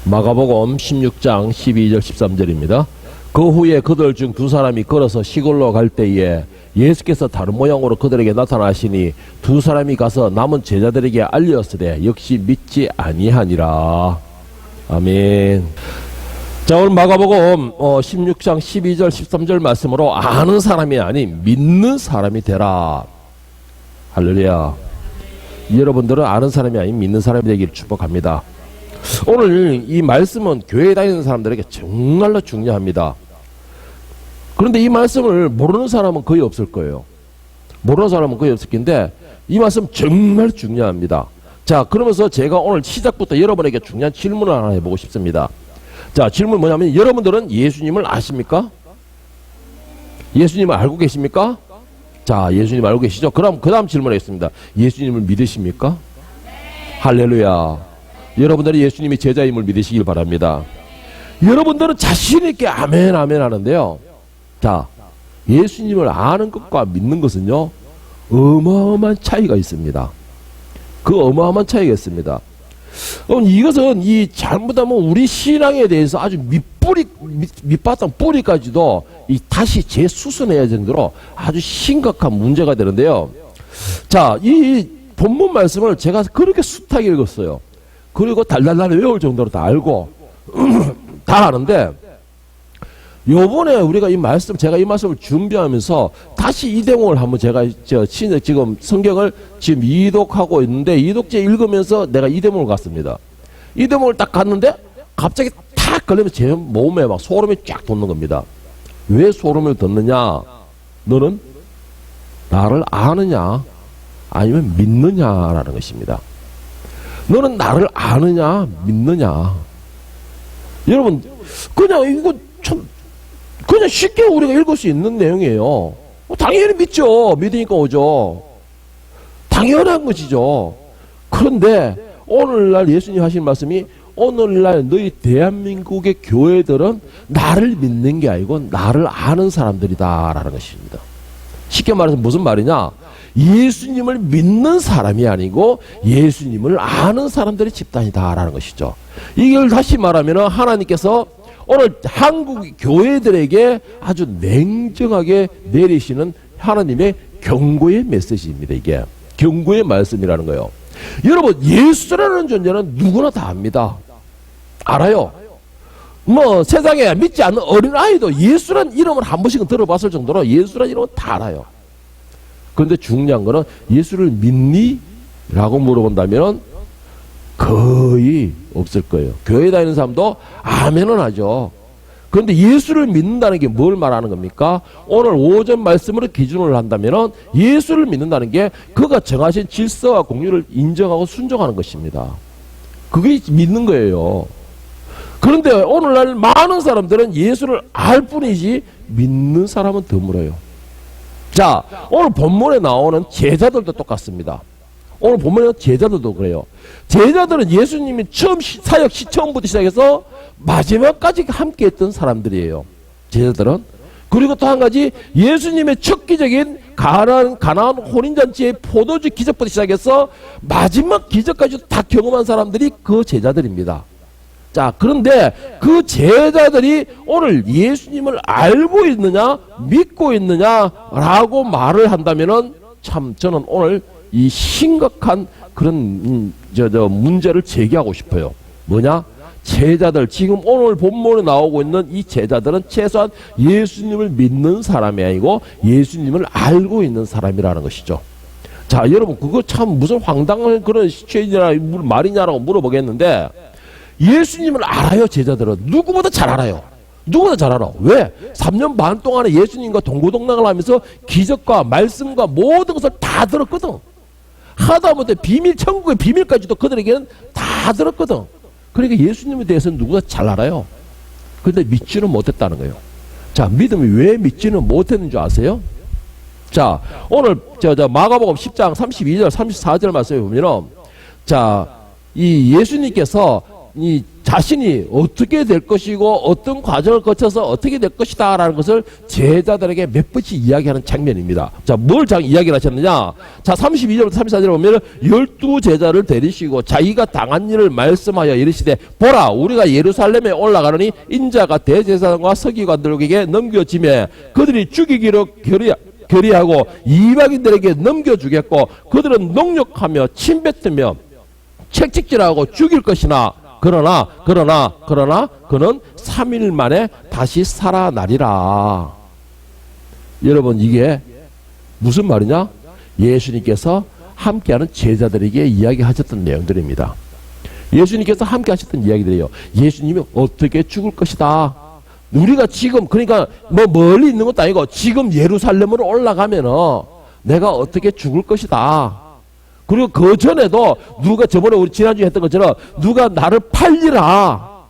마가복음 16장 12절 13절입니다. 그 후에 그들 중 두 사람이 걸어서 시골로 갈 때에 예수께서 다른 모양으로 그들에게 나타나시니 두 사람이 가서 남은 제자들에게 알렸으되 역시 믿지 아니하니라. 아멘. 자, 오늘 마가복음 16장 12절 13절 말씀으로 아는 사람이 아닌 믿는 사람이 되라. 할렐루야. 여러분들은 아는 사람이 아닌 믿는 사람이 되기를 축복합니다. 오늘 이 말씀은 교회에 다니는 사람들에게 정말로 중요합니다. 그런데 이 말씀을 모르는 사람은 거의 없을 거예요. 모르는 사람은 거의 없을 텐데 이 말씀 정말 중요합니다. 자, 그러면서 제가 오늘 시작부터 여러분에게 중요한 질문을 하나 해보고 싶습니다. 자, 질문 뭐냐면 여러분들은 예수님을 아십니까? 예수님을 알고 계십니까? 자, 예수님 알고 계시죠? 그럼 그 다음 질문하겠습니다. 예수님을 믿으십니까? 할렐루야. 여러분들이 예수님이 제자임을 믿으시길 바랍니다. 여러분들은 자신있게 아멘 아멘 하는데요. 자, 예수님을 아는 것과 믿는 것은요 어마어마한 차이가 있습니다. 그 어마어마한 차이가 있습니다. 이것은 이 잘못하면 우리 신앙에 대해서 아주 밑바탕 뿌리까지도 다시 재수선해야 정도로 아주 심각한 문제가 되는데요. 자, 이 본문 말씀을 제가 그렇게 숱하게 읽었어요. 그리고 달달달 외울 정도로 다 알고 다 아는데 요번에 우리가 제가 이 말씀을 준비하면서 다시 이 대목을 한번 제가 지금 성경을 지금 이독하고 있는데 이독제 읽으면서 내가 이 대목을 갔습니다. 이 대목을 딱 갔는데 갑자기 탁 걸리면서 제 몸에 막 소름이 쫙 돋는 겁니다. 왜 소름을 돋느냐? 너는 나를 아느냐 아니면 믿느냐라는 것입니다. 너는 나를 아느냐 믿느냐. 여러분 그냥 이거 참 그냥 쉽게 우리가 읽을 수 있는 내용이에요. 당연히 믿죠. 믿으니까 오죠. 당연한 것이죠. 그런데 오늘날 예수님 하신 말씀이 오늘날 너희 대한민국의 교회들은 나를 믿는 게 아니고 나를 아는 사람들이다 라는 것입니다. 쉽게 말해서 무슨 말이냐? 예수님을 믿는 사람이 아니고 예수님을 아는 사람들의 집단이다 라는 것이죠. 이걸 다시 말하면 하나님께서 오늘 한국 교회들에게 아주 냉정하게 내리시는 하나님의 경고의 메시지입니다. 이게 경고의 말씀이라는 거예요. 여러분 예수라는 존재는 누구나 다 압니다. 알아요. 뭐 세상에 믿지 않는 어린아이도 예수라는 이름을 한 번씩은 들어봤을 정도로 예수라는 이름은 다 알아요. 그런데 중요한 거는 예수를 믿니? 라고 물어본다면 거의 없을 거예요. 교회 다니는 사람도 아멘은 하죠. 그런데 예수를 믿는다는 게 뭘 말하는 겁니까? 오늘 오전 말씀으로 기준을 한다면 예수를 믿는다는 게 그가 정하신 질서와 공유를 인정하고 순종하는 것입니다. 그게 믿는 거예요. 그런데 오늘날 많은 사람들은 예수를 알 뿐이지 믿는 사람은 드물어요. 자, 오늘 본문에 나오는 제자들도 똑같습니다. 오늘 보면 제자들도 그래요. 제자들은 예수님이 사역 처음부터 시작해서 마지막까지 함께 했던 사람들이에요. 제자들은. 그리고 또 한 가지 예수님의 척기적인 가나안 혼인잔치의 포도주 기적부터 시작해서 마지막 기적까지 다 경험한 사람들이 그 제자들입니다. 자, 그런데 그 제자들이 오늘 예수님을 알고 있느냐 믿고 있느냐라고 말을 한다면은 참 저는 오늘 이 심각한 그런 문제를 제기하고 싶어요. 뭐냐? 제자들, 지금 오늘 본문에 나오고 있는 이 제자들은 최소한 예수님을 믿는 사람이 아니고 예수님을 알고 있는 사람이라는 것이죠. 자, 여러분 그거 참 무슨 황당한 그런 시츄에이션이나 말이냐라고 물어보겠는데 예수님을 알아요. 제자들은 누구보다 잘 알아요. 누구보다 잘 알아. 왜? 3년 반 동안에 예수님과 동고동락을 하면서 기적과 말씀과 모든 것을 다 들었거든. 하다못해 비밀, 천국의 비밀까지도 그들에게는 다 들었거든. 그러니까 예수님에 대해서는 누구보다 잘 알아요. 그런데 믿지는 못했다는 거예요. 자, 믿음이 왜 믿지는 못했는 줄 아세요? 자, 오늘 마가복음 10장 32절 34절 말씀에 보면은 자, 이 예수님께서 자신이 어떻게 될 것이고 어떤 과정을 거쳐서 어떻게 될 것이다 라는 것을 제자들에게 몇 번씩 이야기하는 장면입니다. 자, 뭘 이야기를 하셨느냐? 자, 32절부터 34절에 보면 12제자를 데리시고 자기가 당한 일을 말씀하여 이르시되 보라 우리가 예루살렘에 올라가느니 인자가 대제사장과 서기관들에게 넘겨지매 그들이 죽이기로 결의하고 이방인들에게 넘겨주겠고 그들은 농력하며 침뱉으며 채찍질하고 죽일 것이나 그러나 그는 3일 만에 다시 살아나리라. 여러분 이게 무슨 말이냐? 예수님께서 함께하는 제자들에게 이야기하셨던 내용들입니다. 예수님께서 함께 하셨던 이야기들이에요. 예수님이 어떻게 죽을 것이다. 우리가 지금 그러니까 뭐 멀리 있는 것도 아니고 지금 예루살렘으로 올라가면은 내가 어떻게 죽을 것이다. 그리고 그 전에도 누가 저번에 우리 지난주에 했던 것처럼 누가 나를 팔리라.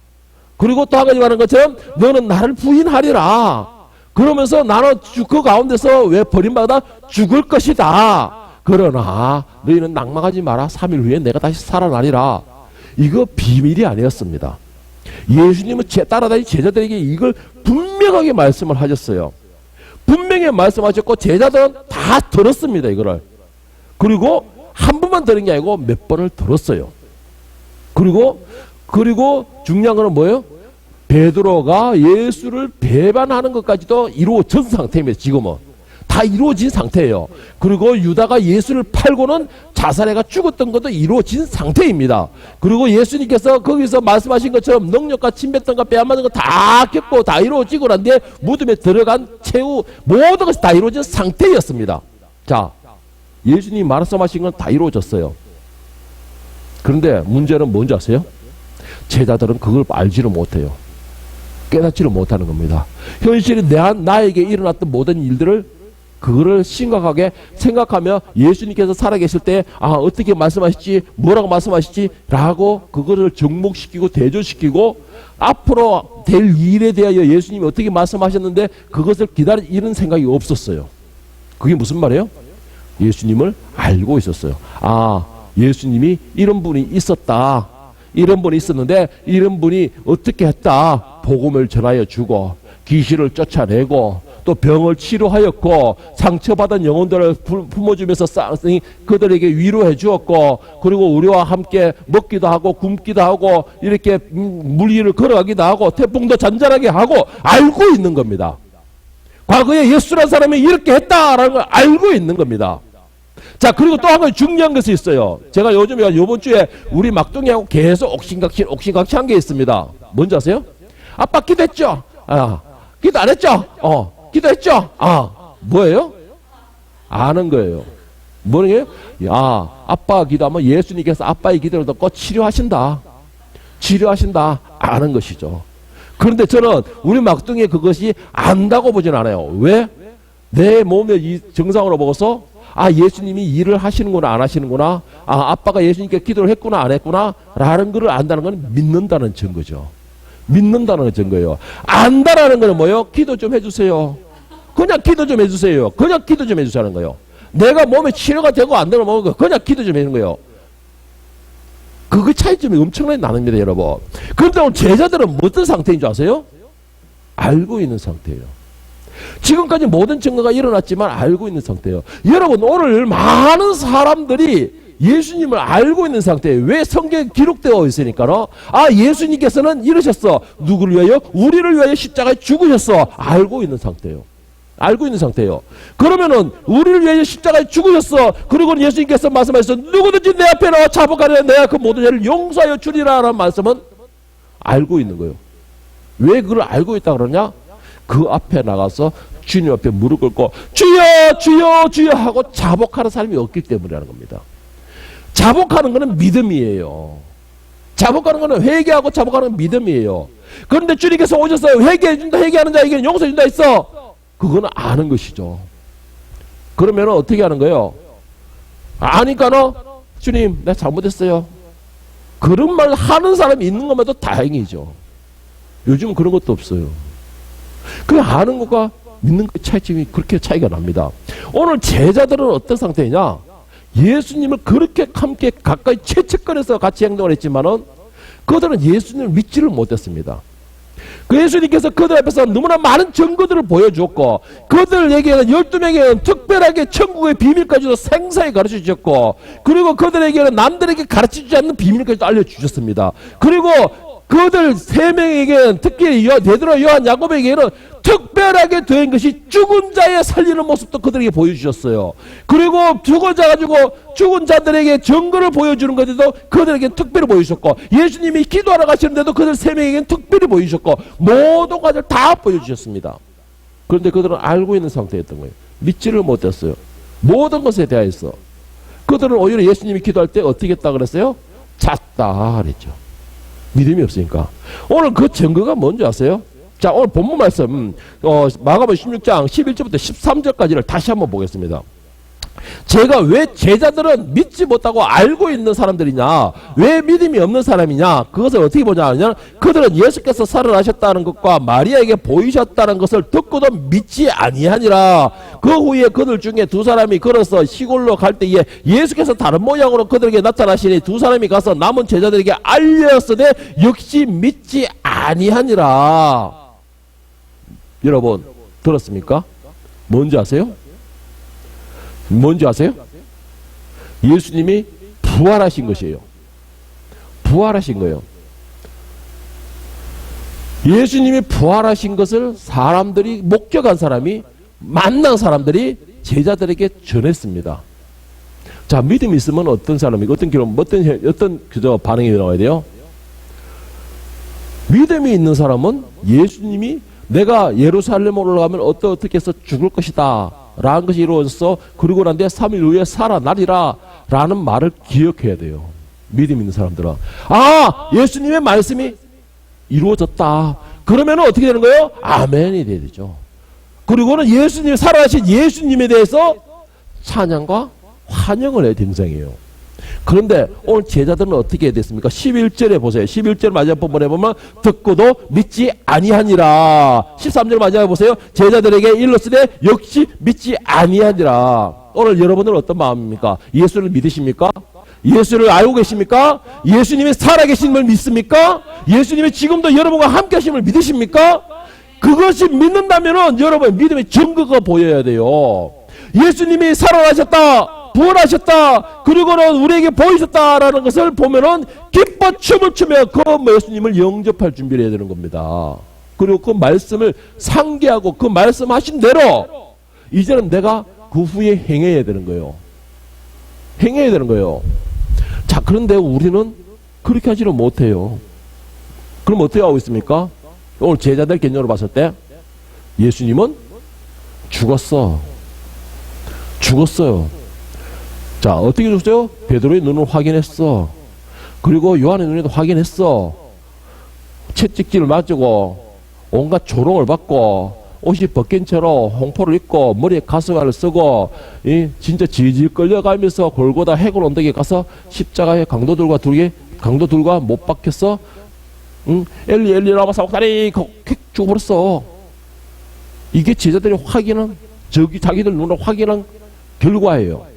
그리고 또 한 가지 말하는 것처럼 너는 나를 부인하리라. 그러면서 나는 그 가운데서 왜 버림받아 죽을 것이다. 그러나 너희는 낭망하지 마라. 3일 후에 내가 다시 살아나리라. 이거 비밀이 아니었습니다. 예수님은 따라다니는 제자들에게 이걸 분명하게 말씀을 하셨어요. 분명히 말씀하셨고 제자들은 다 들었습니다. 이거를. 그리고 한 번만 들은 게 아니고 몇 번을 들었어요. 그리고 중요한 거는 뭐예요? 베드로가 예수를 배반하는 것까지도 이루어진 상태입니다. 지금은 다 이루어진 상태예요. 그리고 유다가 예수를 팔고는 자살해가 죽었던 것도 이루어진 상태입니다. 그리고 예수님께서 거기서 말씀하신 것처럼 능력과 침뱉던가 빼앗는 거 다 겪고 다 이루어지고 난 뒤에 무덤에 들어간 최후 모든 것이 다 이루어진 상태였습니다. 자, 예수님이 말씀하신 건 다 이루어졌어요. 그런데 문제는 뭔지 아세요? 제자들은 그걸 알지를 못해요. 깨닫지를 못하는 겁니다. 현실이 나에게 일어났던 모든 일들을 그거를 심각하게 생각하며 예수님께서 살아계실 때 어떻게 말씀하실지 뭐라고 말씀하실지 라고 그거를 접목시키고 대조시키고 앞으로 될 일에 대하여 예수님이 어떻게 말씀하셨는데 그것을 기다릴 이런 생각이 없었어요. 그게 무슨 말이에요? 예수님을 알고 있었어요. 예수님이 이런 분이 있었다. 이런 분이 있었는데 이런 분이 어떻게 했다. 복음을 전하여 주고 귀신을 쫓아내고 또 병을 치료하였고 상처받은 영혼들을 품어주면서 그들에게 위로해 주었고 그리고 우리와 함께 먹기도 하고 굶기도 하고 이렇게 물 위를 걸어가기도 하고 태풍도 잔잔하게 하고 알고 있는 겁니다. 과거에 예수라는 사람이 이렇게 했다라는 걸 알고 있는 겁니다. 자, 그리고 또 한 가지 중요한 것이 있어요. 제가 요번 주에 우리 막둥이하고 계속 옥신각신 한 게 있습니다. 뭔지 아세요? 아빠 기도했죠? 기도 안 했죠? 기도했죠? 뭐예요? 아는 거예요. 뭐예요? 아빠가 기도하면 예수님께서 아빠의 기도를 듣고 치료하신다. 아는 것이죠. 그런데 저는 우리 막둥이의 그것이 안다고 보진 않아요. 왜? 내 몸의 이 정상으로 보고서 예수님이 일을 하시는구나 안 하시는구나, 아빠가 예수님께 기도를 했구나 안 했구나 라는 것을 안다는 건 믿는다는 증거죠. 믿는다는 증거예요. 안다라는 건 뭐예요? 기도 좀 해주세요. 그냥 기도 좀 해주세요. 그냥 기도 좀 해주자는 거예요. 내가 몸에 치료가 되고 안 되는 거 그냥 기도 좀 해주는 거예요. 그 차이점이 엄청나게 나뉩니다, 여러분. 그런데 오늘 제자들은 어떤 상태인 줄 아세요? 알고 있는 상태예요. 지금까지 모든 증거가 일어났지만 알고 있는 상태예요. 여러분, 오늘 많은 사람들이 예수님을 알고 있는 상태예요. 왜? 성경에 기록되어 있으니까요. 예수님께서는 이러셨어. 누구를 위하여? 우리를 위하여 십자가에 죽으셨어. 알고 있는 상태예요. 알고 있는 상태예요. 그러면은 우리를 위하여 십자가에 죽으셨어. 그리고 예수님께서 말씀하셨어. 누구든지 내 앞에 나와 자복하려 내가 그 모든 죄를 용서하여 주리라 라는 말씀은 알고 있는 거예요. 왜 그걸 알고 있다 그러냐? 그 앞에 나가서 주님 앞에 무릎 꿇고 주여 주여 주여 하고 자복하는 사람이 없기 때문이라는 겁니다. 자복하는 것은 믿음이에요. 자복하는 것은 회개하고 자복하는 건 믿음이에요. 그런데 주님께서 오셔서 회개해준다, 회개하는 자에게는 용서해준다 했어. 그거는 아는 것이죠. 그러면 어떻게 하는 거예요? 아니까는 주님 내가 잘못했어요. 그런 말 하는 사람이 있는 것만도 다행이죠. 요즘은 그런 것도 없어요. 그 아는 것과 믿는 것 차이점이 그렇게 차이가 납니다. 오늘 제자들은 어떤 상태냐? 예수님을 그렇게 함께 가까이 채찍거려서 같이 행동을 했지만은 그들은 예수님을 믿지를 못했습니다. 그 예수님께서 그들 앞에서 너무나 많은 증거들을 보여주었고, 그들에게는 12명에는 특별하게 천국의 비밀까지도 생생히 가르쳐 주셨고, 그리고 그들에게는 남들에게 가르치지 않는 비밀까지도 알려주셨습니다. 그리고 그들 3명에게는, 특히 베드로, 요한, 야고보에게는 특별하게 된 것이 죽은 자의 살리는 모습도 그들에게 보여주셨어요. 그리고 죽은 자들에게 증거를 보여주는 것에도 그들에게 특별히 보여주셨고, 예수님이 기도하러 가시는데도 그들 3명에게는 특별히 보여주셨고, 모든 것을 다 보여주셨습니다. 그런데 그들은 알고 있는 상태였던 거예요. 믿지를 못했어요. 모든 것에 대하여서. 그들은 오히려 예수님이 기도할 때 어떻게 했다 그랬어요? 잤다 그랬죠. 믿음이 없으니까. 오늘 그 증거가 뭔지 아세요? 자, 오늘 본문 말씀 마가복음 16장 11절부터 13절까지를 다시 한번 보겠습니다. 제가 왜 제자들은 믿지 못하고 알고 있는 사람들이냐, 왜 믿음이 없는 사람이냐, 그것을 어떻게 보냐 하면, 그들은 예수께서 살아나셨다는 것과 마리아에게 보이셨다는 것을 듣고도 믿지 아니하니라. 그 후에 그들 중에 2사람이 걸어서 시골로 갈 때에 예수께서 다른 모양으로 그들에게 나타나시니 2사람이 가서 남은 제자들에게 알렸으되 역시 믿지 아니하니라. 여러분 들었습니까? 뭔지 아세요? 뭔지 아세요? 예수님이 부활하신 것이에요. 부활하신 거예요. 예수님이 부활하신 것을 사람들이, 목격한 사람이, 만난 사람들이 제자들에게 전했습니다. 자, 믿음이 있으면 어떤 사람이고 어떤 반응이 나와야 돼요? 믿음이 있는 사람은 예수님이 내가 예루살렘으로 올라가면 어떻게 해서 죽을 것이다 라는 것이 이루어져서, 그리고 난 뒤에 3일 후에 살아나리라 라는 말을 기억해야 돼요. 믿음 있는 사람들은. 아, 예수님의 말씀이 이루어졌다. 그러면 어떻게 되는 거예요? 아멘이 돼야 되죠. 그리고는 예수님, 살아나신 예수님에 대해서 찬양과 환영을 해야 등장해요. 그런데 오늘 제자들은 어떻게 해야 됐습니까? 11절에 보세요. 11절 마지막 부분에 보면 듣고도 믿지 아니하니라. 13절 마지막에 보세요. 제자들에게 일렀으되 역시 믿지 아니하니라. 오늘 여러분은 어떤 마음입니까? 예수를 믿으십니까? 예수를 알고 계십니까? 예수님이 살아계심을 믿습니까? 예수님이 지금도 여러분과 함께 하심을 믿으십니까? 그것이 믿는다면은 여러분 믿음의 증거가 보여야 돼요. 예수님이 살아나셨다, 부활하셨다, 그리고는 우리에게 보이셨다라는 것을 보면은 기뻐 춤을 추며 그 예수님을 영접할 준비를 해야 되는 겁니다. 그리고 그 말씀을 상기하고 그 말씀하신 대로 이제는 내가 그 후에 행해야 되는 거예요. 행해야 되는 거예요. 자, 그런데 우리는 그렇게 하지는 못해요. 그럼 어떻게 하고 있습니까? 오늘 제자들 개념으로 봤을 때 예수님은 죽었어요. 자, 어떻게 죽었어요? 베드로의 눈을 확인했어. 그리고 요한의 눈에도 확인했어. 채찍질을 맞고 온갖 조롱을 받고 옷이 벗긴 채로 홍포를 입고 머리에 가스관을 쓰고 진짜 질질 끌려가면서 골고다 해골 언덕에 가서 십자가에 강도들과 못 박혔어. 엘리 엘리 라마 사박다니 죽어버렸어. 이게 제자들이 확인한, 자기들 눈으로 확인한 결과예요.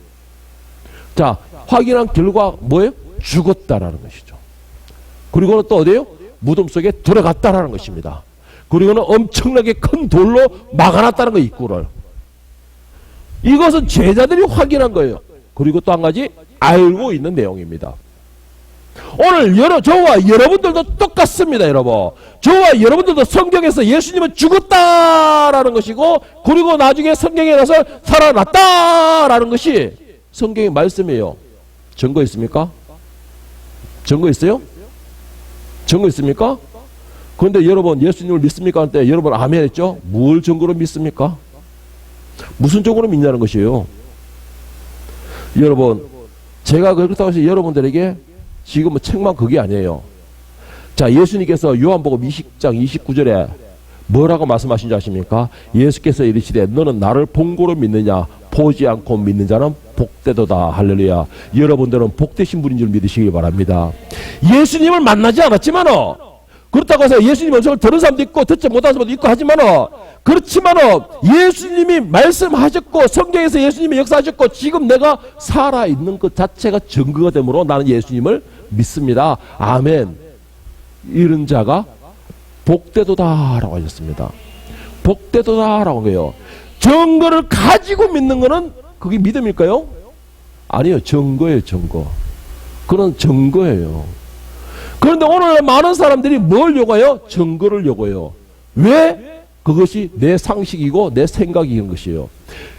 자, 확인한 결과 뭐예요? 죽었다라는 것이죠. 그리고는 또 어디에요? 무덤 속에 들어갔다라는 것입니다. 그리고는 엄청나게 큰 돌로 막아놨다는 거, 입구를. 이것은 제자들이 확인한 거예요. 그리고 또 한 가지 알고 있는 내용입니다. 오늘 저와 여러분들도 똑같습니다, 여러분. 저와 여러분들도 성경에서 예수님은 죽었다라는 것이고, 그리고 나중에 성경에 가서 살아났다라는 것이 성경의 말씀이에요. 증거 있습니까? 증거 있어요? 증거 있습니까? 그런데 여러분 예수님을 믿습니까? 할 때 여러분 아멘 했죠? 뭘 증거로 믿습니까? 무슨 증거로 믿냐는 것이에요. 여러분, 제가 그렇다고 해서 여러분들에게 지금 책만 그게 아니에요. 자, 예수님께서 요한복음 20장 29절에 뭐라고 말씀하신지 아십니까? 예수께서 이르시되 너는 나를 본고로 믿느냐? 보지 않고 믿는 자는 복되도다. 할렐루야. 여러분들은 복되신 분인 줄 믿으시기 바랍니다. 예수님을 만나지 않았지만은, 그렇다고 해서 예수님 음성을 들은 사람도 있고 듣지 못한 사람도 있고 하지만은, 그렇지만은 예수님이 말씀하셨고 성경에서 예수님이 역사하셨고 지금 내가 살아있는 것 자체가 증거가 되므로 나는 예수님을 믿습니다. 아멘. 이런 자가 복되도다라고 하셨습니다. 복되도다라고 한 거예요. 증거를 가지고 믿는 거는 그게 믿음일까요? 아니요, 증거예요, 증거. 그런 증거예요. 그런데 오늘 많은 사람들이 뭘 요구해요? 증거를 요구해요. 왜? 그것이 내 상식이고 내 생각인 것이에요.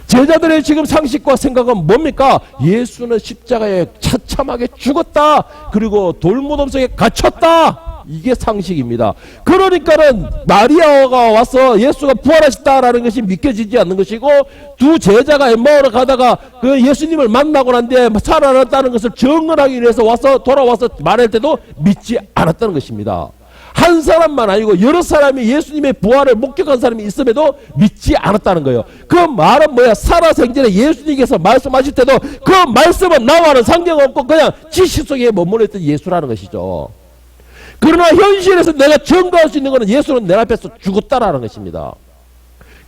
제자들의 지금 상식과 생각은 뭡니까? 예수는 십자가에 처참하게 죽었다. 그리고 돌무덤 속에 갇혔다. 이게 상식입니다. 그러니까는 마리아가 와서 예수가 부활하셨다라는 것이 믿겨지지 않는 것이고, 두 제자가 엠마오로 가다가 그 예수님을 만나고 난 뒤에 살아났다는 것을 증언하기 위해서 와서 돌아와서 말할 때도 믿지 않았다는 것입니다. 한 사람만 아니고 여러 사람이 예수님의 부활을 목격한 사람이 있음에도 믿지 않았다는 거예요. 그 말은 뭐야? 살아생전에 예수님께서 말씀하실 때도 그 말씀은 나와는 상관없고 그냥 지식 속에 머물렀던 예수라는 것이죠. 그러나 현실에서 내가 증거할 수 있는 것은 예수는 내 앞에서 죽었다라는 것입니다.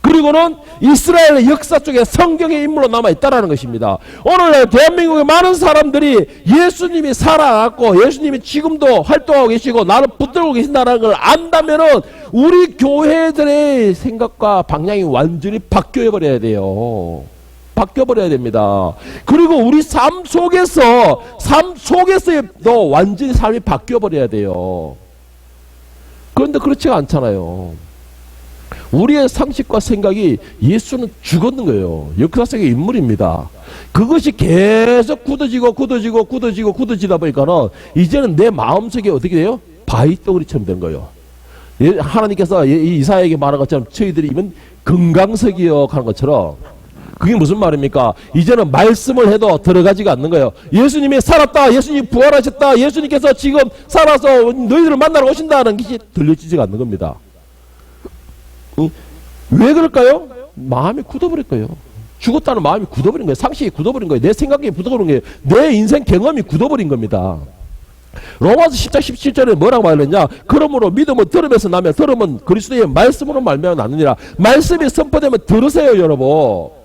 그리고는 이스라엘의 역사 속에 성경의 인물로 남아있다라는 것입니다. 오늘날 대한민국의 많은 사람들이 예수님이 살아났고 예수님이 지금도 활동하고 계시고 나를 붙들고 계신다는 걸 안다면은 우리 교회들의 생각과 방향이 완전히 바뀌어버려야 돼요. 바뀌어버려야 됩니다. 그리고 우리 삶 속에서도 완전히 삶이 바뀌어버려야 돼요. 그런데 그렇지가 않잖아요. 우리의 상식과 생각이 예수는 죽었는 거예요. 역사 속의 인물입니다. 그것이 계속 굳어지다 보니까는 이제는 내 마음속에 어떻게 돼요? 바위덩어리처럼 된 거예요. 하나님께서 이사야에게 말한 것처럼 저희들이 이면 금강석이요 하는 것처럼, 그게 무슨 말입니까? 이제는 말씀을 해도 들어가지가 않는 거예요. 예수님이 살았다, 예수님이 부활하셨다, 예수님께서 지금 살아서 너희들을 만나러 오신다는 것이 들려지지가 않는 겁니다. 왜 그럴까요? 마음이 굳어버릴 거예요. 죽었다는 마음이 굳어버린 거예요. 상식이 굳어버린 거예요. 내 생각이 굳어버린 거예요. 내 인생 경험이 굳어버린 겁니다. 로마서 10장 17절에 뭐라고 말했냐? 그러므로 믿음은 들음에서 나면 들음은 그리스도의 말씀으로 말미암아 나느니라. 말씀이 선포되면 들으세요, 여러분.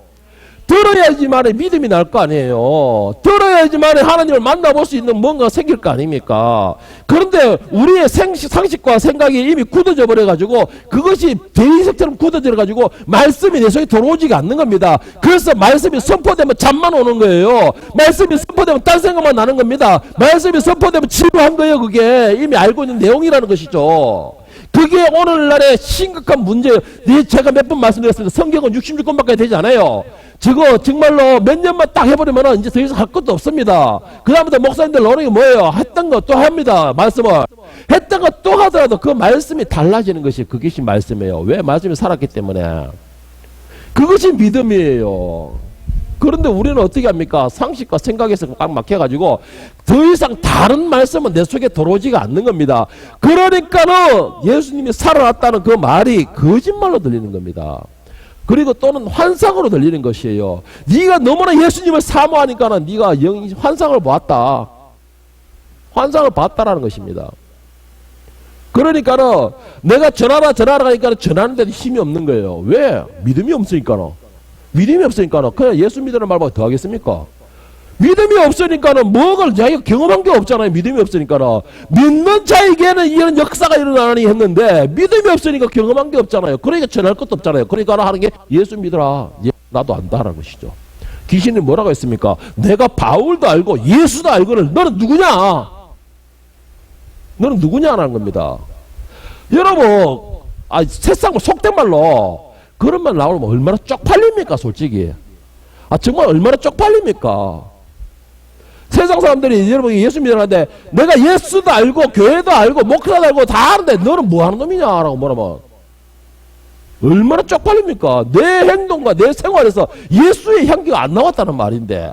들어야지만 믿음이 날 거 아니에요. 들어야지만 하나님을 만나볼 수 있는 뭔가 생길 거 아닙니까? 그런데 우리의 상식과 생각이 이미 굳어져 버려가지고 그것이 대리석처럼 굳어져 가지고 말씀이 내 속에 들어오지가 않는 겁니다. 그래서 말씀이 선포되면 잠만 오는 거예요. 말씀이 선포되면 딴 생각만 나는 겁니다. 말씀이 선포되면 지루한 거예요. 그게 이미 알고 있는 내용이라는 것이죠. 그게 오늘날의 심각한 문제예요. 제가 몇 번 말씀드렸습니다. 성경은 66권밖에 되지 않아요. 저거 정말로 몇 년만 딱 해버리면 이제 더 이상 할 것도 없습니다. 그 다음부터 목사님들 노력이 뭐예요? 했던 거 또 합니다. 말씀을. 했던 거 또 하더라도 그 말씀이 달라지는 것이 그것이 말씀이에요. 왜? 말씀이 살았기 때문에. 그것이 믿음이에요. 그런데 우리는 어떻게 합니까? 상식과 생각에서 꽉 막혀가지고 더 이상 다른 말씀은 내 속에 들어오지가 않는 겁니다. 그러니까는 예수님이 살아났다는 그 말이 거짓말로 들리는 겁니다. 그리고 또는 환상으로 들리는 것이에요. 네가 너무나 예수님을 사모하니까는 네가 환상을 보았다. 환상을 봤다라는 것입니다. 그러니까는 내가 전하라 하니까 전하는데도 힘이 없는 거예요. 왜? 믿음이 없으니까는. 믿음이 없으니까는 그냥 예수 믿으는 말보다 더 하겠습니까? 믿음이 없으니까는 뭐가 자기가 경험한 게 없잖아요. 믿음이 없으니까는. 믿는 자에게는 이런 역사가 일어나니 했는데 믿음이 없으니까 경험한 게 없잖아요. 그러니까 전할 것도 없잖아요. 그러니까 하는 게 예수 믿으라. 나도 안다라는 것이죠. 귀신이 뭐라고 했습니까? 내가 바울도 알고 예수도 알고는 너는 누구냐? 너는 누구냐라는 겁니다. 여러분, 세상 속된 말로 그런 말 나오면 얼마나 쪽팔립니까, 솔직히. 정말 얼마나 쪽팔립니까? 세상 사람들이 여러분이 예수 믿으라는데 내가 예수도 알고 교회도 알고 목사도 알고 다 아는데 너는 뭐 하는 놈이냐라고 뭐라면 얼마나 쪽팔립니까? 내 행동과 내 생활에서 예수의 향기가 안 나왔다는 말인데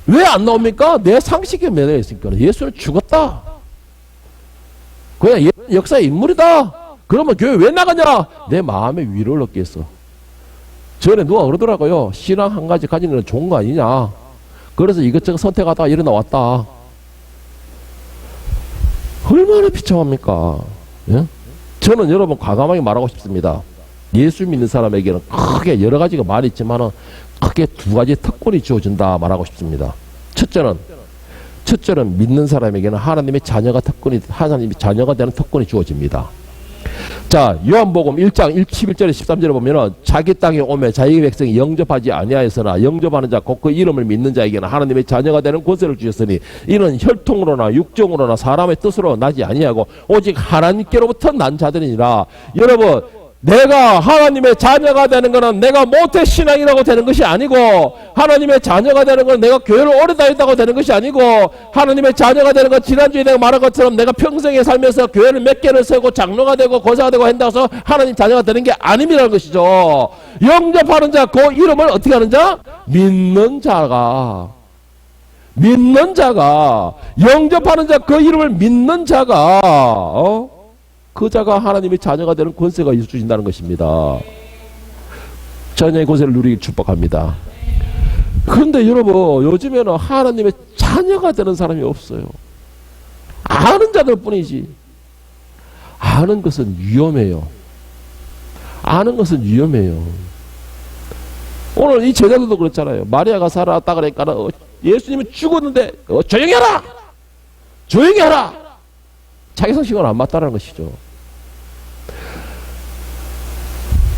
왜 안 나옵니까? 내 상식에 매여 있으니까. 예수는 죽었다. 그냥 역사의 인물이다. 그러면 교회 왜 나가냐? 내 마음에 위로를 얻기 위해서. 전에 누가 그러더라고요. 신앙 한 가지 가지는 건 좋은 거 아니냐. 그래서 이것저것 선택하다가 일어나 왔다. 얼마나 비참합니까? 예? 저는 여러분 과감하게 말하고 싶습니다. 예수 믿는 사람에게는 크게 여러 가지가 말이 있지만 크게 두 가지 특권이 주어진다 말하고 싶습니다. 첫째는 첫째는 믿는 사람에게는 하나님의 자녀가 되는 특권이 주어집니다. 자, 요한복음 1장 11절에 13절에 보면은 자기 땅에 오매 자기 백성이 영접하지 아니하였으나 영접하는 자 곧 그 이름을 믿는 자에게는 하나님의 자녀가 되는 권세를 주셨으니 이는 혈통으로나 육정으로나 사람의 뜻으로 나지 아니하고 오직 하나님께로부터 난 자들이니라. 여러분, 내가 하나님의 자녀가 되는 것은 내가 모태신앙이라고 되는 것이 아니고, 하나님의 자녀가 되는 것은 내가 교회를 오래 다녔다고 되는 것이 아니고, 하나님의 자녀가 되는 것, 지난주에 내가 말한 것처럼 내가 평생에 살면서 교회를 몇 개를 세우고 장로가 되고 권사가 되고 한다고 해서 하나님 자녀가 되는 게 아님이라는 것이죠. 영접하는 자, 그 이름을 어떻게 하는 자? 믿는 자가, 영접하는 자, 그 이름을 믿는 자가, 그 자가 하나님의 자녀가 되는 권세가 주신다는 것입니다. 자녀의 권세를 누리기 축복합니다. 그런데 여러분, 요즘에는 하나님의 자녀가 되는 사람이 없어요. 아는 자들 뿐이지. 아는 것은 위험해요. 오늘 이 제자들도 그렇잖아요. 마리아가 살아났다 그러니까 예수님이 죽었는데 조용히 하라! 자기 성식은 안 맞다는 것이죠.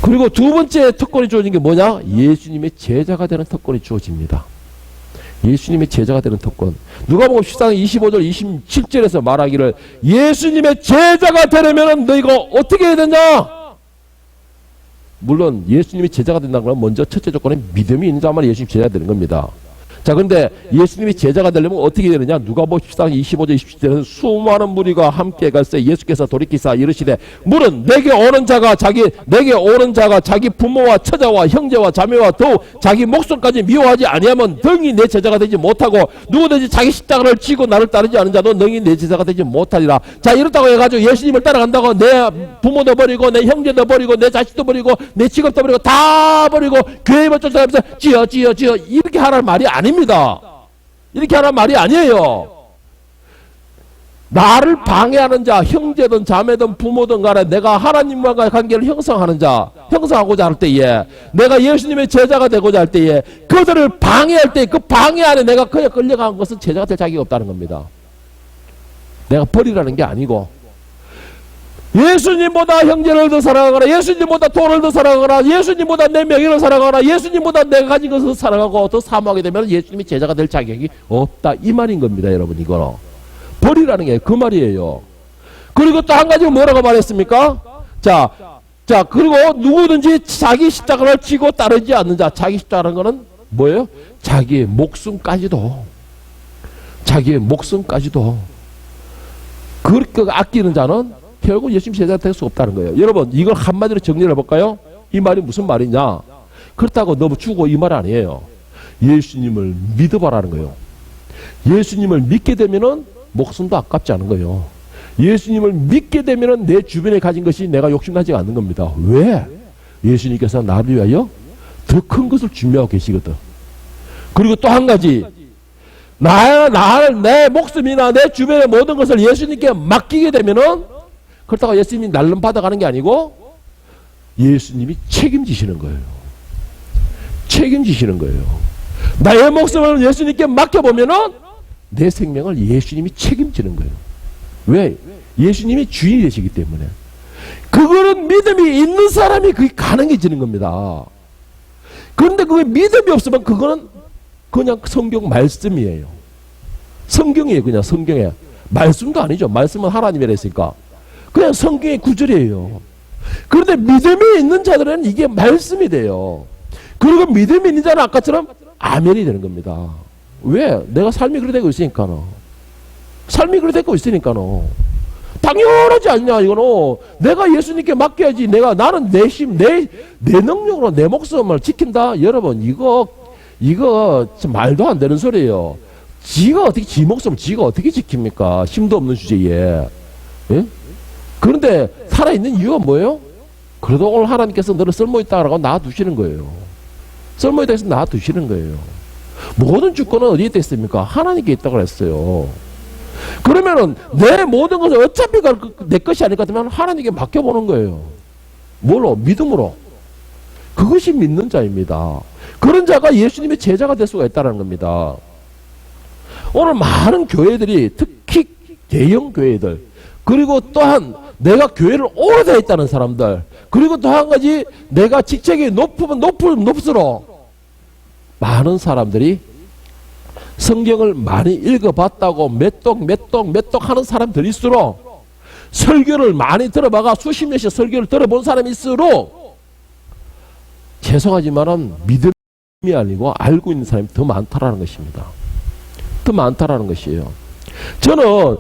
그리고 두 번째 특권이 주어진 게 뭐냐? 예수님의 제자가 되는 특권이 주어집니다. 예수님의 제자가 되는 특권. 누가복음 14장 25절 27절에서 말하기를 예수님의 제자가 되려면 너희가 어떻게 해야 되냐? 물론 예수님의 제자가 된다는 건 먼저 첫째 조건은 믿음이 있는 자만 예수님 제자가 되는 겁니다. 자, 그런데 예수님이 제자가 되려면 어떻게 되느냐? 누가복음 14장 25절 27절에서 수많은 무리가 함께 갈새 예수께서 돌이키사 이르시되 물은 내게 오는 자가 자기 부모와 처자와 형제와 자매와 더욱 자기 목숨까지 미워하지 아니하면 등이 내 제자가 되지 못하고 누구든지 자기 십자가를 지고 나를 따르지 않은 자도 능히 내 제자가 되지 못하리라. 자, 이렇다고 해가지고 예수님을 따라간다고 내 부모도 버리고 내 형제도 버리고 내 자식도 버리고 내 직업도 버리고 다 버리고 교회만 쫓아가면서 지어 이렇게 하라는 말이 아닙니다. 이렇게 하라는 말이 아니에요. 나를 방해하는 자, 형제든 자매든 부모든 간에 내가 하나님과의 관계를 형성하고자 할 때에, 내가 예수님의 제자가 되고자 할 때에, 그들을 방해할 때 그 방해 안에 내가 그에 끌려간 것은 제자가 될 자격이 없다는 겁니다. 내가 버리라는 게 아니고, 예수님보다 형제를 더 사랑하거나, 예수님보다 돈을 더 사랑하거나, 예수님보다 내 명예를 사랑하거나, 예수님보다 내가 가진 것을 사랑하고 더 사모하게 되면 예수님이 제자가 될 자격이 없다, 이 말인 겁니다. 여러분, 이거는 버리라는 게 그 말이에요. 그리고 또 한 가지 뭐라고 말했습니까? 자, 그리고 누구든지 자기 십자가를 지고 따르지 않는 자, 자기 십자가라는 거는 뭐예요? 자기의 목숨까지도 그렇게 아끼는 자는 결국 예수님 제자가 될 수 없다는 거예요. 여러분, 이걸 한마디로 정리를 해볼까요? 이 말이 무슨 말이냐? 그렇다고 너무 죽어, 이 말 아니에요. 예수님을 믿어봐라는 거예요. 예수님을 믿게 되면은 목숨도 아깝지 않은 거예요. 예수님을 믿게 되면은 내 주변에 가진 것이 내가 욕심나지 않는 겁니다. 왜? 예수님께서 나를 위하여 더 큰 것을 준비하고 계시거든. 그리고 또 한 가지, 내 목숨이나 내 주변의 모든 것을 예수님께 맡기게 되면은, 그렇다고 예수님이 날름 받아가는 게 아니고 예수님이 책임지시는 거예요. 나의 목숨을 예수님께 맡겨보면은 내 생명을 예수님이 책임지는 거예요. 왜? 예수님이 주인이 되시기 때문에. 그거는 믿음이 있는 사람이 그게 가능해지는 겁니다. 그런데 그게 믿음이 없으면 그거는 그냥 성경 말씀이에요. 성경이에요. 그냥 성경에. 말씀도 아니죠. 말씀은 하나님이라 했으니까. 그냥 성경의 구절이에요. 그런데 믿음이 있는 자들은 이게 말씀이 돼요. 그리고 믿음이 있는 자는 아까처럼 아멘이 되는 겁니다. 왜? 내가 삶이 그렇게 되고 있으니까는. 당연하지 않냐, 이거는. 내가 예수님께 맡겨야지. 나는 내 능력으로 내 목숨을 지킨다? 여러분, 이거 말도 안 되는 소리예요. 지 목숨을 지가 어떻게 지킵니까? 힘도 없는 주제에. 예? 그런데 살아있는 이유가 뭐예요? 그래도 오늘 하나님께서 너를 쓸모있다라고 놔두시는 거예요. 쓸모있다 해서 놔두시는 거예요. 모든 주권은 어디에 있습니까? 하나님께 있다고 그랬어요. 그러면은 내 모든 것을 어차피 내 것이 아닐 것 같으면 하나님께 맡겨보는 거예요. 뭘로? 믿음으로. 그것이 믿는 자입니다. 그런 자가 예수님의 제자가 될 수가 있다는 겁니다. 오늘 많은 교회들이, 특히 대형 교회들, 그리고 또한 내가 교회를 오래 있다는 사람들, 그리고 또 한 가지 내가 직책이 높으면 높을수록 많은 사람들이 성경을 많이 읽어봤다고 몇 독 하는 사람들일수록, 설교를 많이 들어봐가 수십 년씩 설교를 들어본 사람일수록, 죄송하지만은 믿음이 아니고 알고 있는 사람이 더 많다라는 것입니다. 더 많다라는 것이에요. 저는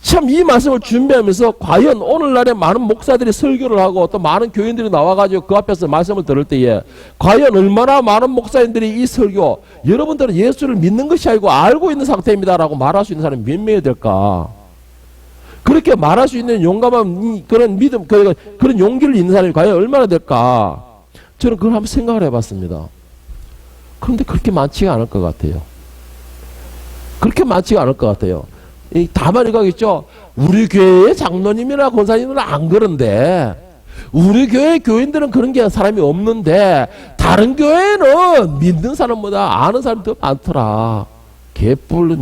참 이 말씀을 준비하면서 과연 오늘날에 많은 목사들이 설교를 하고 또 많은 교인들이 나와가지고 그 앞에서 말씀을 들을 때에 과연 얼마나 많은 목사님들이 이 설교, 여러분들은 예수를 믿는 것이 아니고 알고 있는 상태입니다라고 말할 수 있는 사람이 몇 명이 될까? 그렇게 말할 수 있는 용감한 그런 믿음, 그런 용기를 있는 사람이 과연 얼마나 될까? 저는 그걸 한번 생각을 해봤습니다. 그런데 그렇게 많지가 않을 것 같아요. 그렇게 많지가 않을 것 같아요. 다만 이거겠죠. 우리 교회의 장로님이나 권사님은 안 그런데, 우리 교회 교인들은 그런 게 사람이 없는데, 다른 교회는 믿는 사람보다 아는 사람이 더 많더라. 개뿔,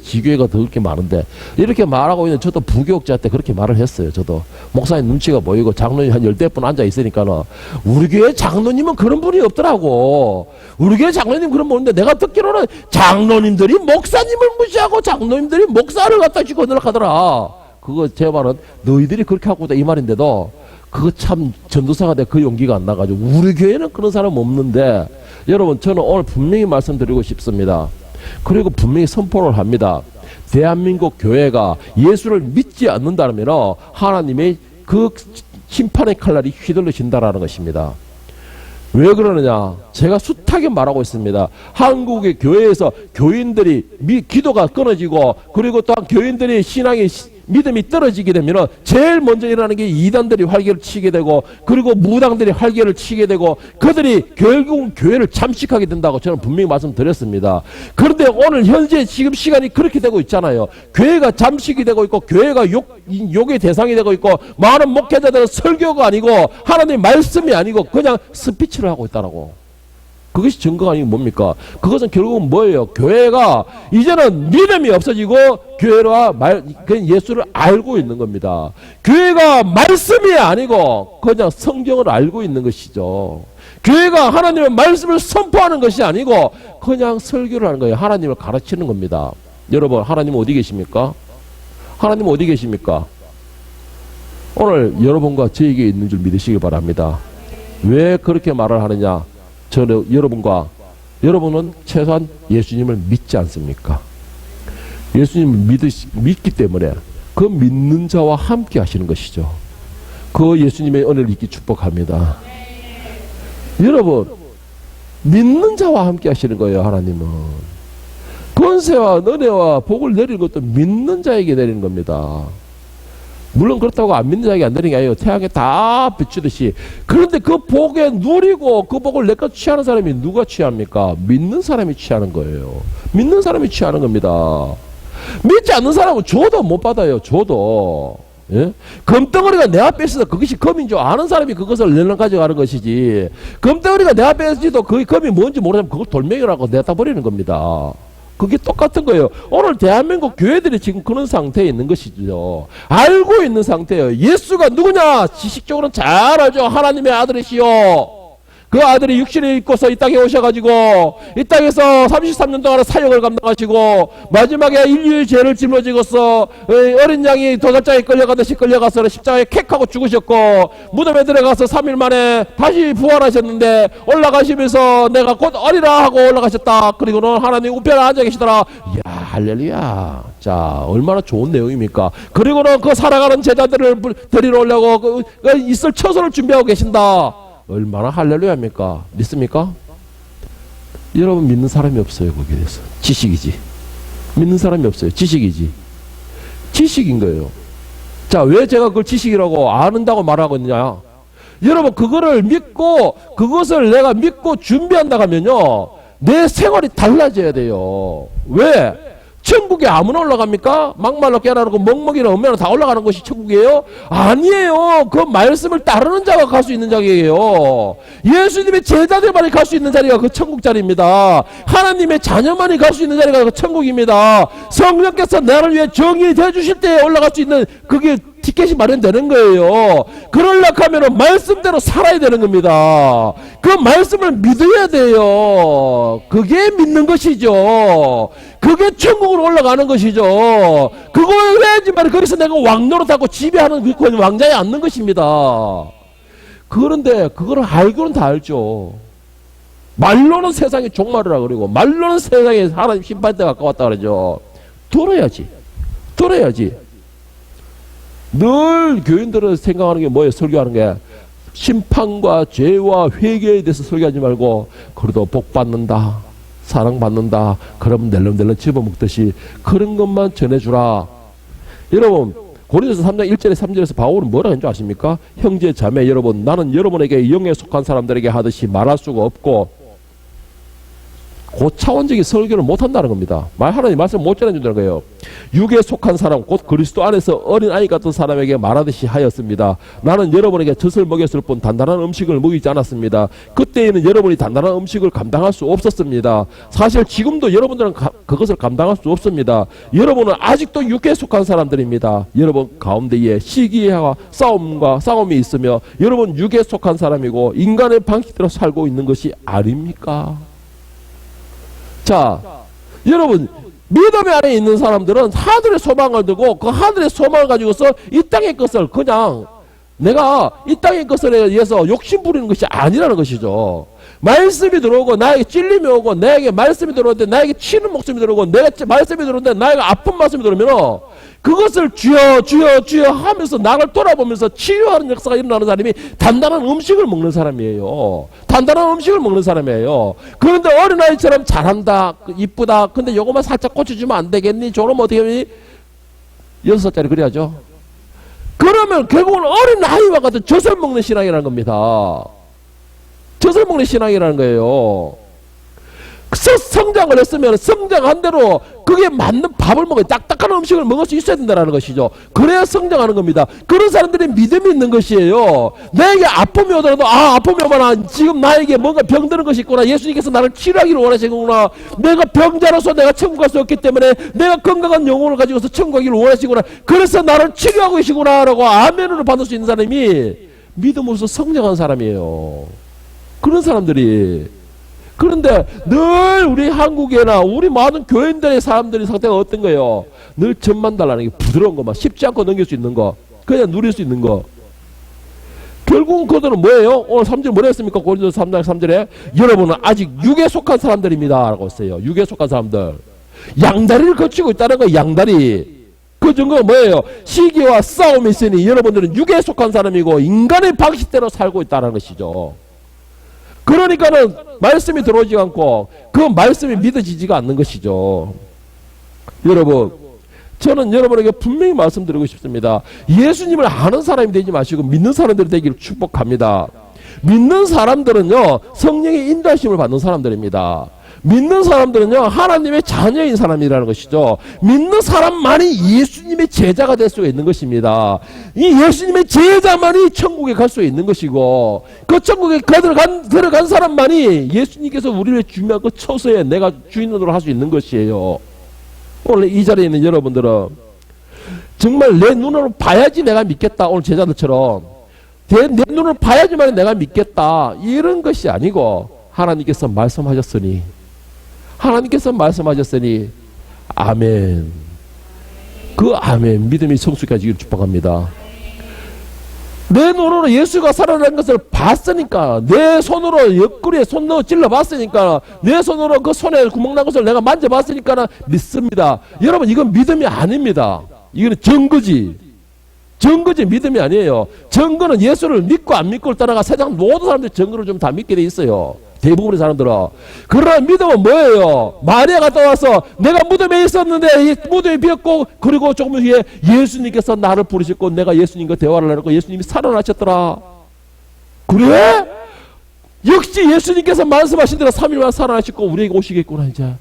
지교회가 더 그렇게 많은데. 이렇게 말하고 있는 저도 부교육자한테 그렇게 말을 했어요. 저도. 목사님 눈치가 보이고 장로님 한 10대 분 앉아 있으니까는, 우리 교회 장로님은 그런 분이 없더라고. 우리 교회 장로님 그런 분인데, 내가 듣기로는 장로님들이 목사님을 무시하고 장로님들이 목사를 갖다 쥐고 늘어가더라. 그거 제 말은 너희들이 그렇게 하고 있다 이 말인데도, 그거 참 전도사가 돼 그 용기가 안 나가지고. 우리 교회는 그런 사람 없는데, 여러분 저는 오늘 분명히 말씀드리고 싶습니다. 그리고 분명히 선포를 합니다. 대한민국 교회가 예수를 믿지 않는다면 하나님의 그 심판의 칼날이 휘둘러진다라는 것입니다. 왜 그러느냐? 제가 숱하게 말하고 있습니다. 한국의 교회에서 교인들이 기도가 끊어지고, 그리고 또한 교인들이 신앙의 믿음이 떨어지게 되면 제일 먼저 일어나는 게 이단들이 활개를 치게 되고, 그리고 무당들이 활개를 치게 되고, 그들이 결국은 교회를 잠식하게 된다고 저는 분명히 말씀드렸습니다. 그런데 오늘 현재 지금 시간이 그렇게 되고 있잖아요. 교회가 잠식이 되고 있고, 교회가 욕의 대상이 되고 있고, 많은 목회자들은 설교가 아니고 하나님의 말씀이 아니고 그냥 스피치를 하고 있다라고. 그것이 증거가 아니고 뭡니까? 그것은 결국은 뭐예요? 교회가 이제는 믿음이 없어지고 교회와 예수를 알고 있는 겁니다. 교회가 말씀이 아니고 그냥 성경을 알고 있는 것이죠. 교회가 하나님의 말씀을 선포하는 것이 아니고 그냥 설교를 하는 거예요. 하나님을 가르치는 겁니다. 여러분, 하나님은 어디 계십니까? 하나님은 어디 계십니까? 오늘 여러분과 저에게 있는 줄 믿으시기 바랍니다. 왜 그렇게 말을 하느냐? 저는 여러분은 최소한 예수님을 믿지 않습니까? 예수님을 믿기 때문에 그 믿는 자와 함께 하시는 것이죠. 그 예수님의 은혜를 잊기 축복합니다. 여러분, 믿는 자와 함께 하시는 거예요. 하나님은 권세와 은혜와 복을 내리는 것도 믿는 자에게 내리는 겁니다. 물론 그렇다고 안 믿는 자에게 안 되는 게 아니에요. 태양에 다 비추듯이. 그런데 그 복에 누리고 그 복을 내가 취하는 사람이 누가 취합니까? 믿는 사람이 취하는 거예요. 믿는 사람이 취하는 겁니다. 믿지 않는 사람은 줘도 못 받아요. 줘도. 예? 금덩어리가 내 앞에 있어서 그것이 금인 줄 아는 사람이 그것을 내는 가져가는 것이지, 금덩어리가 내 앞에 있어도 그 금이 뭔지 모르면 그걸 돌멩이라고 내다 버리는 겁니다. 그게 똑같은 거예요. 오늘 대한민국 교회들이 지금 그런 상태에 있는 것이죠. 알고 있는 상태예요. 예수가 누구냐? 지식적으로는 잘 알죠. 하나님의 아들이시요. 그 아들이 육신을 입고서 이 땅에 오셔가지고 이 땅에서 33년 동안 사역을 감당하시고 마지막에 인류의 죄를 짊어지고서 어린 양이 도살장에 끌려가듯이 끌려가서 십자가에 캑하고 죽으셨고, 무덤에 들어가서 3일 만에 다시 부활하셨는데 올라가시면서 내가 곧 어리라 하고 올라가셨다. 그리고는 하나님 우편에 앉아 계시더라. 이야, 할렐루야. 자, 얼마나 좋은 내용입니까? 그리고는 그 살아가는 제자들을 데리러 오려고 있을 처소를 준비하고 계신다. 얼마나 할렐루야입니까? 믿습니까? 여러분, 믿는 사람이 없어요. 거기에 대해서. 지식이지. 믿는 사람이 없어요. 지식이지. 지식인 거예요. 자, 왜 제가 그걸 지식이라고 안다고 말하고 있느냐? 여러분, 그거를 믿고 그것을 내가 믿고 준비한다 하면요, 내 생활이 달라져야 돼요. 왜? 천국에 아무나 올라갑니까? 막말로 깨라고 멍멍이나 엄매나 다 올라가는 것이 천국이에요? 아니에요. 그 말씀을 따르는 자가 갈 수 있는 자리예요. 예수님의 제자들만이 갈 수 있는 자리가 그 천국 자리입니다. 하나님의 자녀만이 갈 수 있는 자리가 그 천국입니다. 성령께서 나를 위해 정인이 되어주실 때 올라갈 수 있는 그게 티켓이 마련되는 거예요. 그러려고 하면 말씀대로 살아야 되는 겁니다. 그 말씀을 믿어야 돼요. 그게 믿는 것이죠. 그게 천국으로 올라가는 것이죠. 그걸 해야지만 거기서 내가 왕노릇하고 지배하는 그 왕자에 앉는 것입니다. 그런데 그걸 알고는 다 알죠. 말로는 세상의 종말이라 그러고 말로는 세상에 하나님 심판대 가까웠다 그러죠. 들어야지. 늘 교인들은 생각하는 게 뭐예요? 설교하는 게 심판과 죄와 회개에 대해서 설교하지 말고 그래도 복 받는다, 사랑받는다, 그러면 낼름낼름 집어먹듯이 그런 것만 전해주라. 여러분 고린도서 3장 1절에 3절에서 바울은 뭐라 했는 줄 아십니까? 형제 자매 여러분, 나는 여러분에게 영에 속한 사람들에게 하듯이 말할 수가 없고 고차원적인 설교를 못한다는 겁니다. 하나님 말씀 못 전해준다는 거예요. 육에 속한 사람 곧 그리스도 안에서 어린아이 같은 사람에게 말하듯이 하였습니다. 나는 여러분에게 젖을 먹였을 뿐 단단한 음식을 먹이지 않았습니다. 그때에는 여러분이 단단한 음식을 감당할 수 없었습니다. 사실 지금도 여러분들은 그것을 감당할 수 없습니다. 여러분은 아직도 육에 속한 사람들입니다. 여러분 가운데에 시기와 싸움이 있으며 여러분 육에 속한 사람이고 인간의 방식대로 살고 있는 것이 아닙니까? 자, 여러분 믿음 안에 있는 사람들은 하늘의 소망을 두고 그 하늘의 소망을 가지고서 이 땅의 것을 그냥 내가 이 땅의 것을 위해서 욕심 부리는 것이 아니라는 것이죠. 말씀이 들어오고 나에게 찔림이 오고 나에게 말씀이 들어오는데 나에게 치는 목숨이 들어오고 내가 말씀이 들어오는데 나에게 아픈 말씀이 들어오면 그것을 주여 하면서 나를 돌아보면서 치유하는 역사가 일어나는 사람이 단단한 음식을 먹는 사람이에요. 단단한 음식을 먹는 사람이에요. 그런데 어린아이처럼 잘한다, 이쁘다, 근데 요것만 살짝 고쳐주면 안 되겠니? 저러면 어떻게 하니? 6살짜리 그래야죠. 그러면 결국은 어린아이와 같은 젖을 먹는 신앙이라는 겁니다. 젖을 먹는 신앙이라는 거예요. 성장을 했으면 성장한 대로 그게 맞는 밥을 먹어야 딱딱한 음식을 먹을 수 있어야 된다는 것이죠. 그래야 성장하는 겁니다. 그런 사람들이 믿음이 있는 것이에요. 내게 아픔이 오더라도 아픔이 오면 지금 나에게 뭔가 병드는 것이 있구나. 예수님께서 나를 치료하기를 원하시구나. 내가 병자로서 내가 천국 갈 수 없기 때문에 내가 건강한 영혼을 가지고서 천국 가기를 원하시구나. 그래서 나를 치료하고 계시구나 라고 아멘으로 받을 수 있는 사람이 믿음으로서 성장한 사람이에요. 그런 사람들이. 그런데 늘 우리 한국에나 우리 많은 교인들의 사람들의 상태가 어떤 거예요? 늘 점만 달라는 게 부드러운 것만, 쉽지 않고 넘길 수 있는 거, 그냥 누릴 수 있는 거. 결국은 그들은 뭐예요? 오늘 3절 뭐라 했습니까? 고린도서 3장 3절에 여러분은 아직 육에 속한 사람들입니다 라고 했어요. 육에 속한 사람들. 양다리를 거치고 있다는 거예요. 양다리. 그 증거가 뭐예요? 시기와 싸움이 있으니 여러분들은 육에 속한 사람이고 인간의 방식대로 살고 있다는 것이죠. 그러니까는 말씀이 들어오지 않고 그 말씀이 믿어지지가 않는 것이죠. 여러분, 저는 여러분에게 분명히 말씀드리고 싶습니다. 예수님을 아는 사람이 되지 마시고 믿는 사람들이 되기를 축복합니다. 믿는 사람들은요, 성령의 인도하심을 받는 사람들입니다. 믿는 사람들은요, 하나님의 자녀인 사람이라는 것이죠. 믿는 사람만이 예수님의 제자가 될 수가 있는 것입니다. 이 예수님의 제자만이 천국에 갈 수 있는 것이고, 그 천국에 들어간 사람만이 예수님께서 우리를 주님한 그 처소에 내가 주인으로 할 수 있는 것이에요. 오늘 이 자리에 있는 여러분들은 정말 내 눈으로 봐야지 내가 믿겠다. 오늘 제자들처럼 내 눈으로 봐야지만 내가 믿겠다. 이런 것이 아니고 하나님께서 말씀하셨으니 아멘. 그 아멘 믿음이 성숙해지기를 축복합니다. 내 눈으로 예수가 살아난 것을 봤으니까, 내 손으로 옆구리에 손 넣어 찔러 봤으니까, 내 손으로 그 손에 구멍 난 것을 내가 만져봤으니까 믿습니다. 여러분, 이건 믿음이 아닙니다. 이거는 증거지. 믿음이 아니에요. 증거는 예수를 믿고 안 믿고를 떠나가 세상 모든 사람들이 증거를 좀 다 믿게 돼 있어요. 대부분의 사람들은. 그러나 믿음은 뭐예요? 마리아 갔다 와서 내가 무덤에 있었는데 이 무덤이 비었고, 그리고 조금 후에 예수님께서 나를 부르셨고 내가 예수님과 대화를 나누고 예수님이 살아나셨더라. 그래? 역시 예수님께서 말씀하신 대로 3일만 살아나셨고 우리에게 오시겠구나 이제.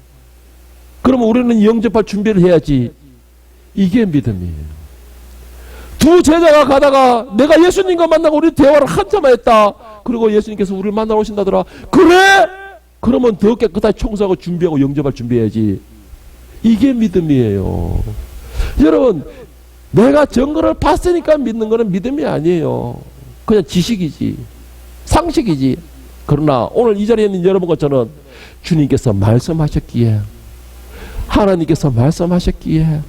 그러면 우리는 영접할 준비를 해야지. 이게 믿음이에요. 두 제자가 가다가 내가 예수님과 만나고 우리 대화를 한참만 했다. 그리고 예수님께서 우리를 만나러 오신다더라. 그래? 그러면 더 깨끗하게 청소하고 준비하고 영접할 준비해야지. 이게 믿음이에요. 여러분, 내가 증거를 봤으니까 믿는 거는 믿음이 아니에요. 그냥 지식이지, 상식이지. 그러나 오늘 이 자리에 있는 여러분과 저는 주님께서 말씀하셨기에, 하나님께서 말씀하셨기에,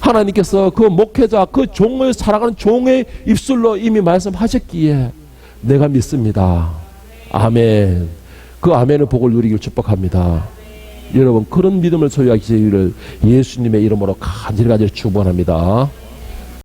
하나님께서 그 목회자, 그 종을 살아가는 종의 입술로 이미 말씀하셨기에 내가 믿습니다. 아멘. 그 아멘의 복을 누리길 축복합니다. 여러분, 그런 믿음을 소유하시기를 예수님의 이름으로 간절히 축원합니다.